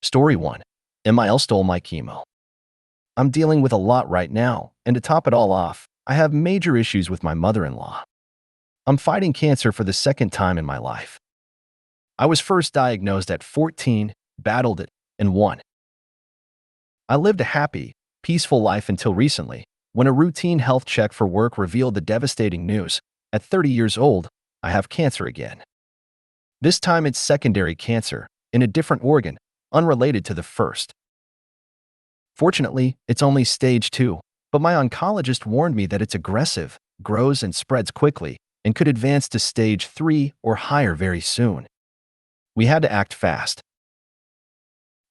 Story 1. MIL stole my chemo. I'm dealing with a lot right now, and to top it all off, I have major issues with my mother-in-law. I'm fighting cancer for the second time in my life. I was first diagnosed at 14, battled it, and won. I lived a happy, peaceful life until recently, when a routine health check for work revealed the devastating news. At 30 years old, I have cancer again. This time it's secondary cancer, in a different organ, unrelated to the first. Fortunately, it's only stage 2, but my oncologist warned me that it's aggressive, grows and spreads quickly, and could advance to stage 3 or higher very soon. We had to act fast.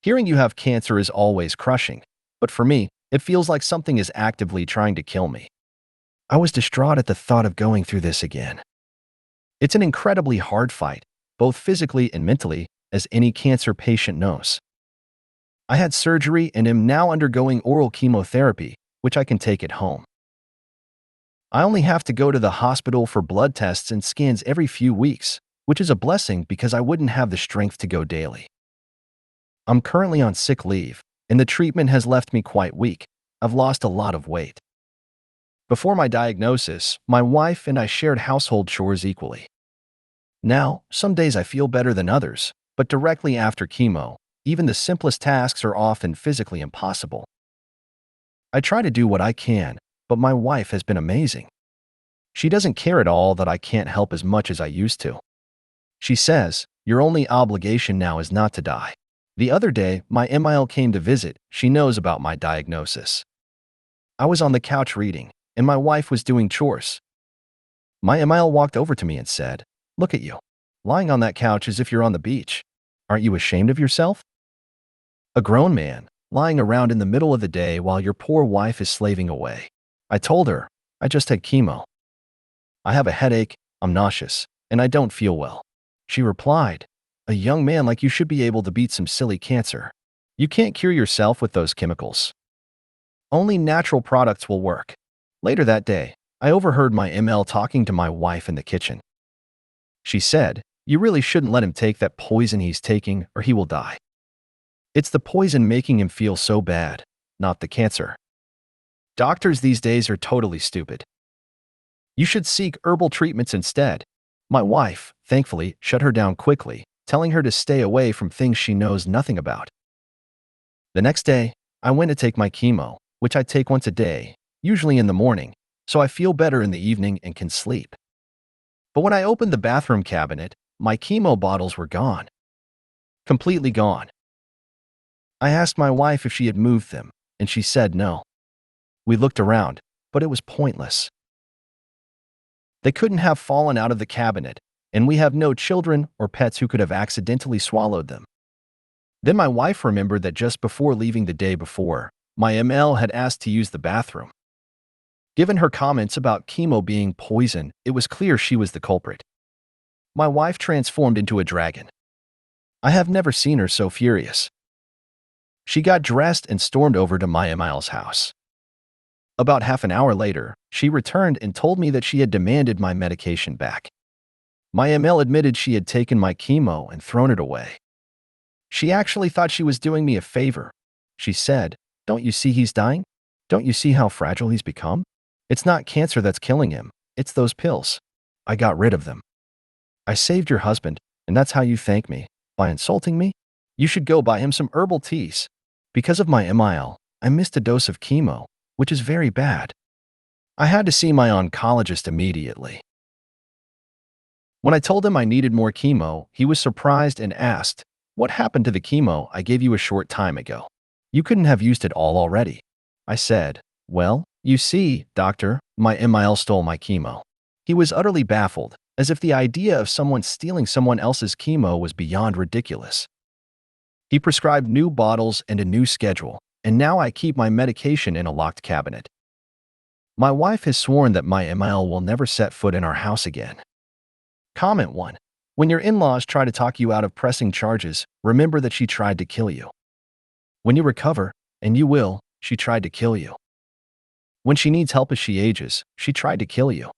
Hearing you have cancer is always crushing, but for me, it feels like something is actively trying to kill me. I was distraught at the thought of going through this again. It's an incredibly hard fight, both physically and mentally, as any cancer patient knows. I had surgery and am now undergoing oral chemotherapy, which I can take at home. I only have to go to the hospital for blood tests and scans every few weeks, which is a blessing because I wouldn't have the strength to go daily. I'm currently on sick leave, and the treatment has left me quite weak. I've lost a lot of weight. Before my diagnosis, my wife and I shared household chores equally. Now, some days I feel better than others, but directly after chemo, even the simplest tasks are often physically impossible. I try to do what I can, but my wife has been amazing. She doesn't care at all that I can't help as much as I used to. She says, "Your only obligation now is not to die." The other day, my MIL came to visit. She knows about my diagnosis. I was on the couch reading, and my wife was doing chores. My MIL walked over to me and said, "Look at you, lying on that couch as if you're on the beach. Aren't you ashamed of yourself? A grown man, lying around in the middle of the day while your poor wife is slaving away." I told her, "I just had chemo. I have a headache, I'm nauseous, and I don't feel well." She replied, "A young man like you should be able to beat some silly cancer. You can't cure yourself with those chemicals. Only natural products will work." Later that day, I overheard my ML talking to my wife in the kitchen. She said, "You really shouldn't let him take that poison he's taking or he will die. It's the poison making him feel so bad, not the cancer. Doctors these days are totally stupid. You should seek herbal treatments instead." My wife, thankfully, shut her down quickly, telling her to stay away from things she knows nothing about. The next day, I went to take my chemo, which I take once a day, usually in the morning, so I feel better in the evening and can sleep. But when I opened the bathroom cabinet, my chemo bottles were gone. Completely gone. I asked my wife if she had moved them, and she said no. We looked around, but it was pointless. They couldn't have fallen out of the cabinet, and we have no children or pets who could have accidentally swallowed them. Then my wife remembered that just before leaving the day before, my ML had asked to use the bathroom. Given her comments about chemo being poison, it was clear she was the culprit. My wife transformed into a dragon. I have never seen her so furious. She got dressed and stormed over to my ML's house. About half an hour later, she returned and told me that she had demanded my medication back. My ML admitted she had taken my chemo and thrown it away. She actually thought she was doing me a favor. She said, "Don't you see he's dying? Don't you see how fragile he's become? It's not cancer that's killing him, it's those pills. I got rid of them. I saved your husband, and that's how you thank me, by insulting me? You should go buy him some herbal teas. Because of my MIL, I missed a dose of chemo, which is very bad. I had to see my oncologist immediately. When I told him I needed more chemo, he was surprised and asked, 'What happened to the chemo I gave you a short time ago? You couldn't have used it all already?' I said, 'Well, you see, doctor, my MIL stole my chemo.' He was utterly baffled, as if the idea of someone stealing someone else's chemo was beyond ridiculous. He prescribed new bottles and a new schedule, and now I keep my medication in a locked cabinet. My wife has sworn that my MIL will never set foot in our house again. Comment 1. When your in-laws try to talk you out of pressing charges, remember that she tried to kill you. When you recover, and you will, she tried to kill you. When she needs help as she ages, she tried to kill you.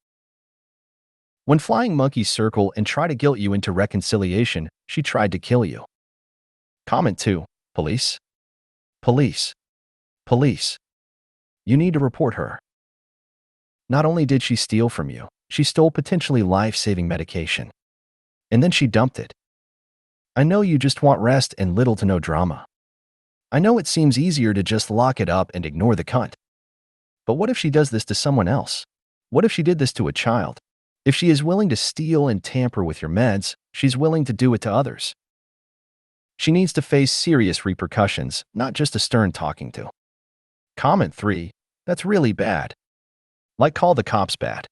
When flying monkeys circle and try to guilt you into reconciliation, she tried to kill you. Comment 2. Police? Police. Police. You need to report her. Not only did she steal from you, she stole potentially life-saving medication. And then she dumped it. I know you just want rest and little to no drama. I know it seems easier to just lock it up and ignore the cunt. But what if she does this to someone else? What if she did this to a child? If she is willing to steal and tamper with your meds, she's willing to do it to others. She needs to face serious repercussions, not just a stern talking to. Comment 3. That's really bad. Like call the cops bad.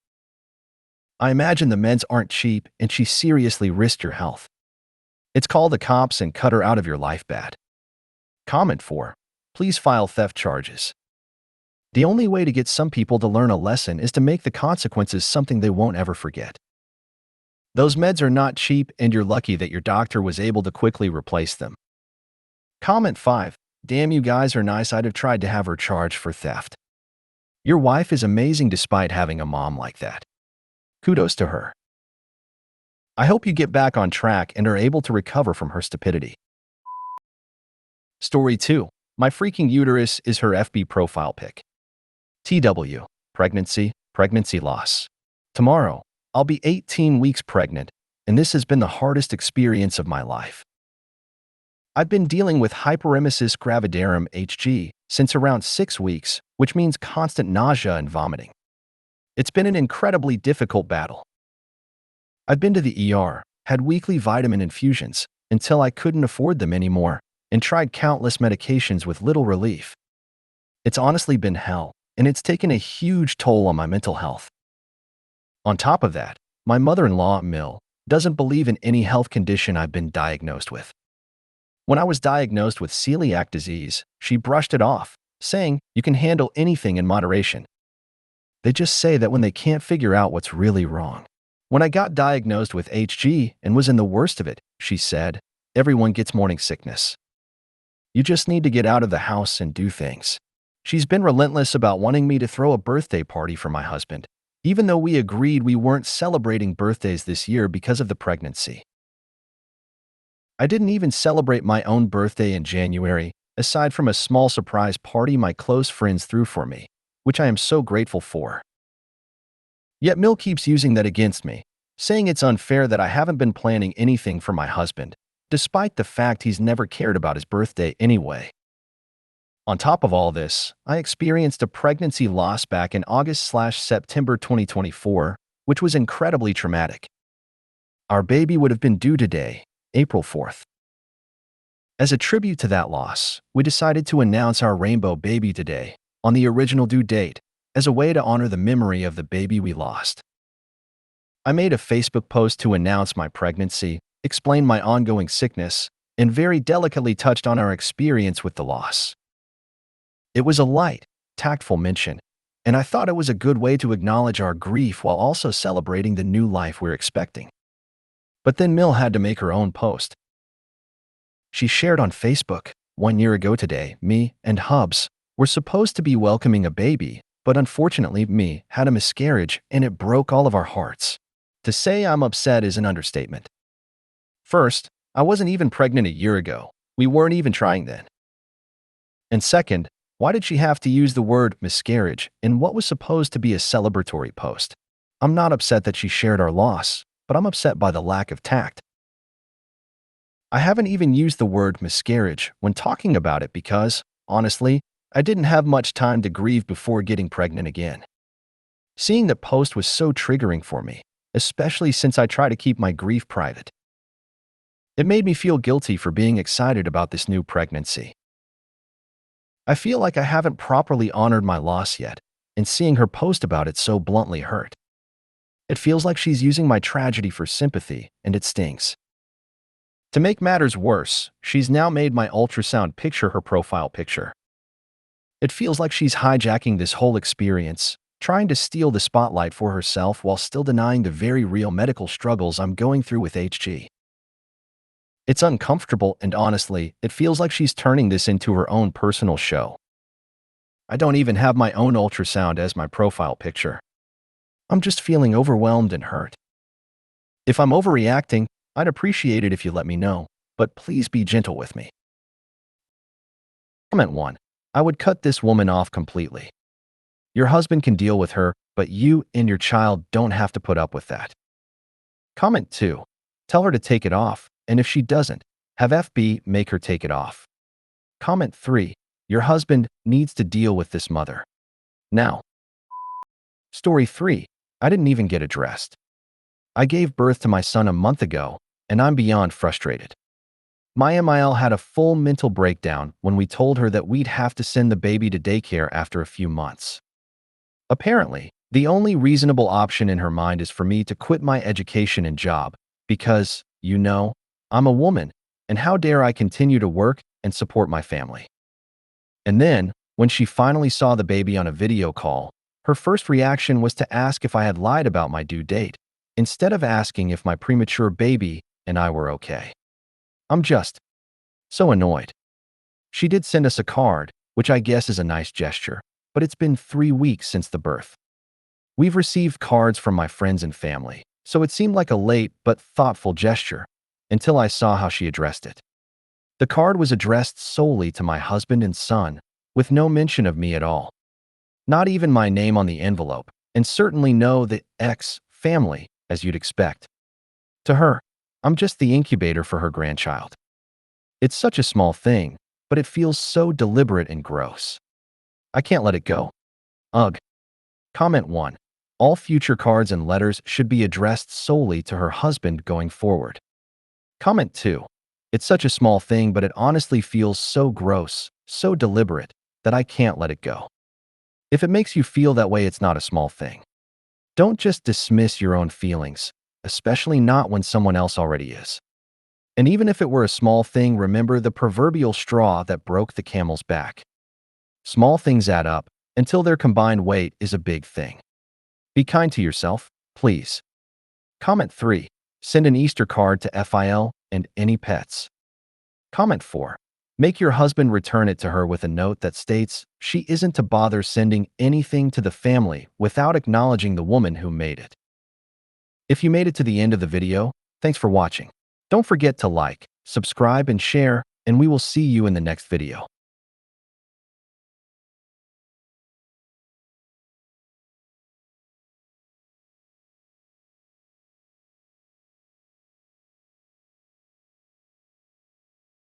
I imagine the meds aren't cheap and she seriously risked your health. It's call the cops and cut her out of your life bad. Comment 4. Please file theft charges. The only way to get some people to learn a lesson is to make the consequences something they won't ever forget. Those meds are not cheap and you're lucky that your doctor was able to quickly replace them. Comment 5. Damn, you guys are nice. I'd have tried to have her charged for theft. Your wife is amazing despite having a mom like that. Kudos to her. I hope you get back on track and are able to recover from her stupidity. Story 2. My freaking uterus is her FB profile pic. TW. Pregnancy loss. Tomorrow, I'll be 18 weeks pregnant, and this has been the hardest experience of my life. I've been dealing with hyperemesis gravidarum HG since around 6 weeks, which means constant nausea and vomiting. It's been an incredibly difficult battle. I've been to the ER, had weekly vitamin infusions until I couldn't afford them anymore, and tried countless medications with little relief. It's honestly been hell, and it's taken a huge toll on my mental health. On top of that, my mother-in-law, Mil, doesn't believe in any health condition I've been diagnosed with. When I was diagnosed with celiac disease, she brushed it off, saying, "You can handle anything in moderation." They just say that when they can't figure out what's really wrong. When I got diagnosed with HG and was in the worst of it, she said, "Everyone gets morning sickness. You just need to get out of the house and do things." She's been relentless about wanting me to throw a birthday party for my husband, even though we agreed we weren't celebrating birthdays this year because of the pregnancy. I didn't even celebrate my own birthday in January, aside from a small surprise party my close friends threw for me, which I am so grateful for. Yet Mil keeps using that against me, saying it's unfair that I haven't been planning anything for my husband, despite the fact he's never cared about his birthday anyway. On top of all this, I experienced a pregnancy loss back in August/September 2024, which was incredibly traumatic. Our baby would have been due today, April 4th. As a tribute to that loss, we decided to announce our rainbow baby today, on the original due date, as a way to honor the memory of the baby we lost. I made a Facebook post to announce my pregnancy, explained my ongoing sickness, and very delicately touched on our experience with the loss. It was a light, tactful mention, and I thought it was a good way to acknowledge our grief while also celebrating the new life we're expecting. But then Mil had to make her own post. She shared on Facebook, 1 year ago today, me and Hubs were supposed to be welcoming a baby, but unfortunately me had a miscarriage and it broke all of our hearts. To say I'm upset is an understatement. First, I wasn't even pregnant a year ago. We weren't even trying then. And second, why did she have to use the word miscarriage in what was supposed to be a celebratory post? I'm not upset that she shared our loss, but I'm upset by the lack of tact. I haven't even used the word miscarriage when talking about it because, honestly, I didn't have much time to grieve before getting pregnant again. Seeing the post was so triggering for me, especially since I try to keep my grief private. It made me feel guilty for being excited about this new pregnancy. I feel like I haven't properly honored my loss yet, and seeing her post about it so bluntly hurt. It feels like she's using my tragedy for sympathy, and it stings. To make matters worse, she's now made my ultrasound picture her profile picture. It feels like she's hijacking this whole experience, trying to steal the spotlight for herself while still denying the very real medical struggles I'm going through with HG. It's uncomfortable, and honestly, it feels like she's turning this into her own personal show. I don't even have my own ultrasound as my profile picture. I'm just feeling overwhelmed and hurt. If I'm overreacting, I'd appreciate it if you let me know, but please be gentle with me. Comment 1. I would cut this woman off completely. Your husband can deal with her, but you and your child don't have to put up with that. Comment 2. Tell her to take it off, and if she doesn't, have FB make her take it off. Comment 3. Your husband needs to deal with this mother. Now. Story 3. I didn't even get addressed. I gave birth to my son a month ago, and I'm beyond frustrated. My MIL had a full mental breakdown when we told her that we'd have to send the baby to daycare after a few months. Apparently, the only reasonable option in her mind is for me to quit my education and job because, I'm a woman, and how dare I continue to work and support my family. And then, when she finally saw the baby on a video call, her first reaction was to ask if I had lied about my due date, instead of asking if my premature baby and I were okay. I'm just so annoyed. She did send us a card, which I guess is a nice gesture, but it's been 3 weeks since the birth. We've received cards from my friends and family, so it seemed like a late but thoughtful gesture until I saw how she addressed it. The card was addressed solely to my husband and son, with no mention of me at all. Not even my name on the envelope, and certainly no the X family, as you'd expect. To her, I'm just the incubator for her grandchild. It's such a small thing, but it feels so deliberate and gross. I can't let it go. Ugh. Comment 1. All future cards and letters should be addressed solely to her husband going forward. Comment 2. It's such a small thing, but it honestly feels so gross, so deliberate, that I can't let it go. If it makes you feel that way, it's not a small thing. Don't just dismiss your own feelings, especially not when someone else already is. And even if it were a small thing, remember the proverbial straw that broke the camel's back. Small things add up until their combined weight is a big thing. Be kind to yourself, please. Comment 3. Send an Easter card to FIL and any pets. Comment 4. Make your husband return it to her with a note that states she isn't to bother sending anything to the family without acknowledging the woman who made it. If you made it to the end of the video, thanks for watching. Don't forget to like, subscribe, and share, and we will see you in the next video.